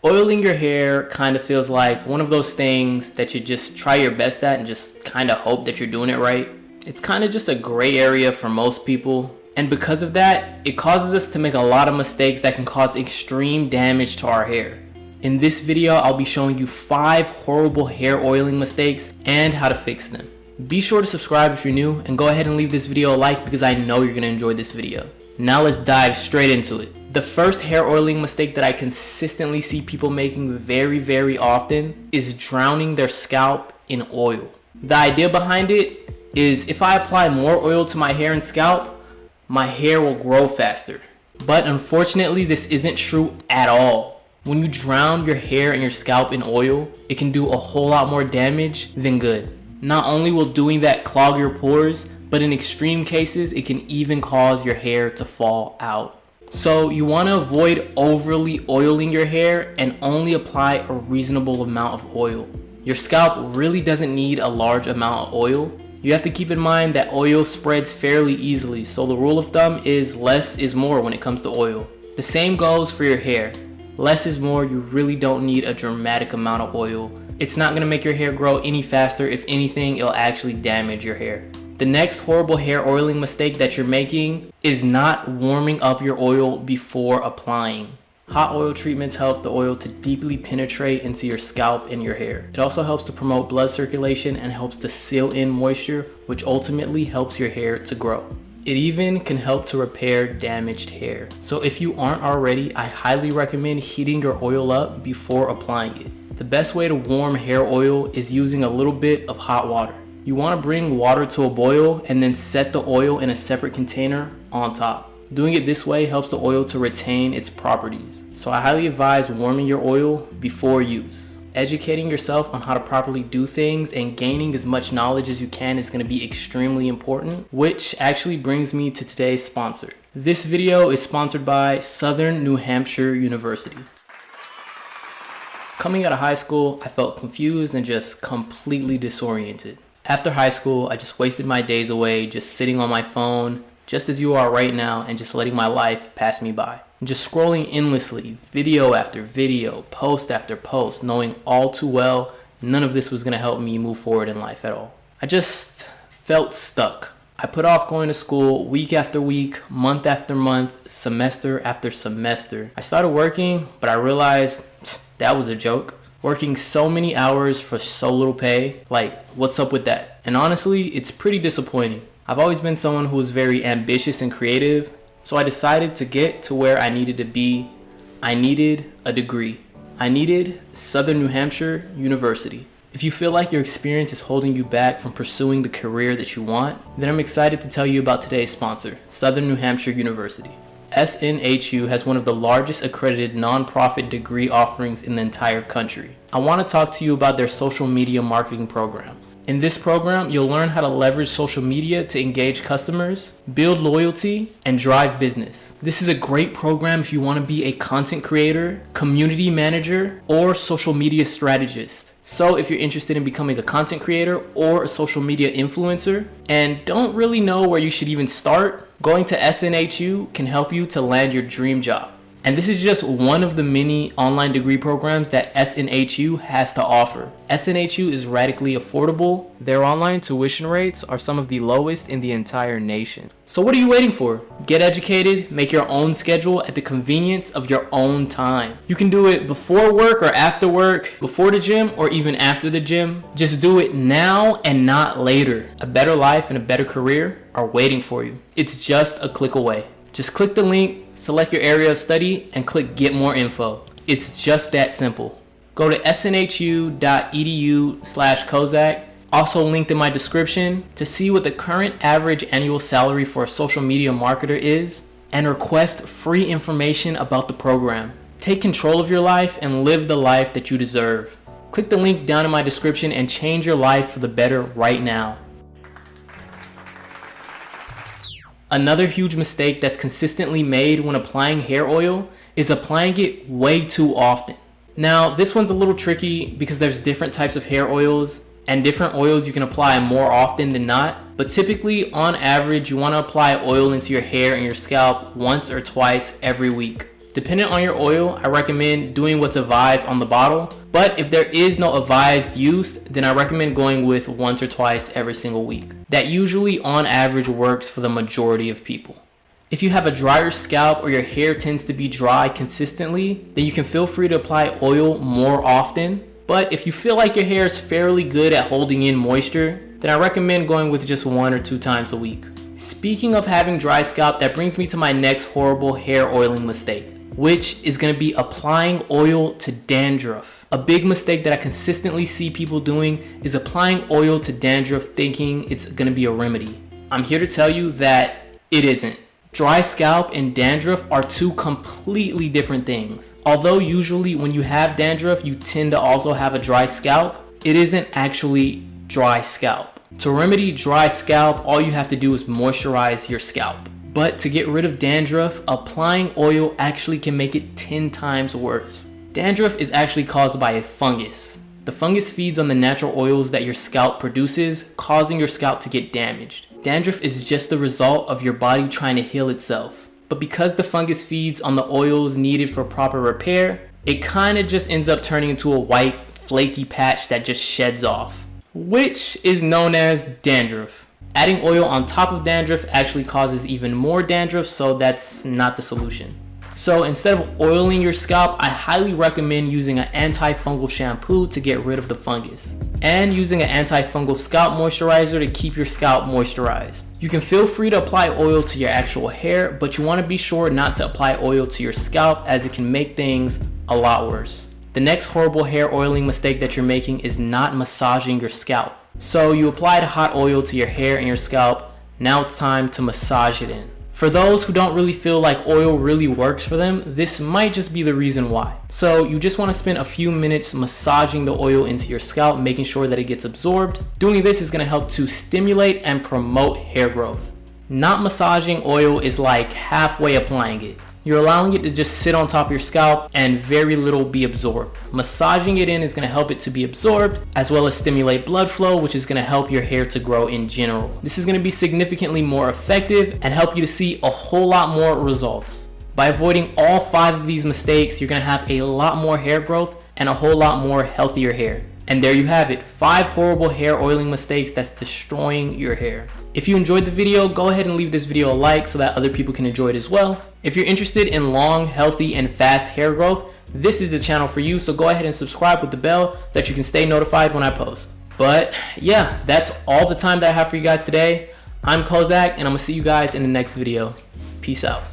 Oiling your hair kind of feels like one of those things that you just try your best at and just kind of hope that you're doing it right. It's kind of just a gray area for most people. And because of that, it causes us to make a lot of mistakes that can cause extreme damage to our hair. In this video, I'll be showing you 5 horrible hair oiling mistakes and how to fix them. Be sure to subscribe if you're new and go ahead and leave this video a like because I know you're going to enjoy this video. Now let's dive straight into it. The first hair oiling mistake that I consistently see people making very often is drowning their scalp in oil. The idea behind it is if I apply more oil to my hair and scalp, my hair will grow faster. But unfortunately, this isn't true at all. When you drown your hair and your scalp in oil, it can do a whole lot more damage than good. Not only will doing that clog your pores, but in extreme cases, it can even cause your hair to fall out. So you want to avoid overly oiling your hair and only apply a reasonable amount of oil. Your scalp really doesn't need a large amount of oil. You have to keep in mind that oil spreads fairly easily, so the rule of thumb is less is more when it comes to oil. The same goes for your hair. Less is more. You really don't need a dramatic amount of oil. It's not going to make your hair grow any faster. If anything, it'll actually damage your hair. The next horrible hair oiling mistake that you're making is not warming up your oil before applying. Hot oil treatments help the oil to deeply penetrate into your scalp and your hair. It also helps to promote blood circulation and helps to seal in moisture, which ultimately helps your hair to grow. It even can help to repair damaged hair. So if you aren't already, I highly recommend heating your oil up before applying it. The best way to warm hair oil is using a little bit of hot water. You want to bring water to a boil and then set the oil in a separate container on top. Doing it this way helps the oil to retain its properties. So I highly advise warming your oil before use. Educating yourself on how to properly do things and gaining as much knowledge as you can is going to be extremely important, which actually brings me to today's sponsor. This video is sponsored by Southern New Hampshire University. Coming out of high school, I felt confused and just completely disoriented. After high school, I just wasted my days away just sitting on my phone, just as you are right now, and just letting my life pass me by. Just scrolling endlessly, video after video, post after post, knowing all too well none of this was going to help me move forward in life at all. I just felt stuck. I put off going to school week after week, month after month, semester after semester. I started working, but I realized that was a joke. Working so many hours for so little pay, like what's up with that? And honestly, it's pretty disappointing. I've always been someone who was very ambitious and creative, so I decided to get to where I needed to be. I needed a degree. I needed Southern New Hampshire University. If you feel like your experience is holding you back from pursuing the career that you want, then I'm excited to tell you about today's sponsor, Southern New Hampshire University. SNHU has one of the largest accredited nonprofit degree offerings in the entire country. I want to talk to you about their social media marketing program. In this program, you'll learn how to leverage social media to engage customers, build loyalty, and drive business. This is a great program if you want to be a content creator, community manager, or social media strategist. So if you're interested in becoming a content creator or a social media influencer and don't really know where you should even start, going to SNHU can help you to land your dream job. And this is just one of the many online degree programs that SNHU has to offer. SNHU is radically affordable. Their online tuition rates are some of the lowest in the entire nation. So what are you waiting for? Get educated, make your own schedule at the convenience of your own time. You can do it before work or after work, before the gym or even after the gym. Just do it now and not later. A better life and a better career are waiting for you. It's just a click away. Just click the link, select your area of study, and click Get More Info. It's just that simple. Go to snhu.edu/Kozak, also linked in my description, to see what the current average annual salary for a social media marketer is, and request free information about the program. Take control of your life and live the life that you deserve. Click the link down in my description and change your life for the better right now. Another huge mistake that's consistently made when applying hair oil is applying it way too often. Now, this one's a little tricky because there's different types of hair oils and different oils you can apply more often than not. But typically, on average, you want to apply oil into your hair and your scalp once or twice every week. Depending on your oil, I recommend doing what's advised on the bottle, but if there is no advised use, then I recommend going with once or twice every single week. That usually on average works for the majority of people. If you have a drier scalp or your hair tends to be dry consistently, then you can feel free to apply oil more often. But if you feel like your hair is fairly good at holding in moisture, then I recommend going with just 1 or 2 times a week. Speaking of having dry scalp, that brings me to my next horrible hair oiling mistake, which is going to be applying oil to dandruff. A big mistake that I consistently see people doing is applying oil to dandruff thinking it's going to be a remedy. I'm here to tell you that it isn't. Dry scalp and dandruff are 2 completely different things. Although usually when you have dandruff, you tend to also have a dry scalp, it isn't actually dry scalp. To remedy dry scalp, all you have to do is moisturize your scalp. But to get rid of dandruff, applying oil actually can make it 10 times worse. Dandruff is actually caused by a fungus. The fungus feeds on the natural oils that your scalp produces, causing your scalp to get damaged. Dandruff is just the result of your body trying to heal itself. But because the fungus feeds on the oils needed for proper repair, it kind of just ends up turning into a white, flaky patch that just sheds off, which is known as dandruff. Adding oil on top of dandruff actually causes even more dandruff, so that's not the solution. So instead of oiling your scalp, I highly recommend using an antifungal shampoo to get rid of the fungus, and using an antifungal scalp moisturizer to keep your scalp moisturized. You can feel free to apply oil to your actual hair, but you want to be sure not to apply oil to your scalp, as it can make things a lot worse. The next horrible hair oiling mistake that you're making is not massaging your scalp. So you applied hot oil to your hair and your scalp, now it's time to massage it in. For those who don't really feel like oil really works for them, this might just be the reason why. So you just want to spend a few minutes massaging the oil into your scalp, making sure that it gets absorbed. Doing this is going to help to stimulate and promote hair growth. Not massaging oil is like halfway applying it. You're allowing it to just sit on top of your scalp and very little be absorbed. Massaging it in is going to help it to be absorbed, as well as stimulate blood flow, which is going to help your hair to grow in general. This is going to be significantly more effective and help you to see a whole lot more results. By avoiding all 5 of these mistakes, you're going to have a lot more hair growth and a whole lot more healthier hair. And there you have it, 5 horrible hair oiling mistakes that's destroying your hair. If you enjoyed the video, go ahead and leave this video a like so that other people can enjoy it as well. If you're interested in long, healthy, and fast hair growth, this is the channel for you, so go ahead and subscribe with the bell so that you can stay notified when I post. But yeah, that's all the time that I have for you guys today. I'm Kozak, and I'm gonna see you guys in the next video. Peace out.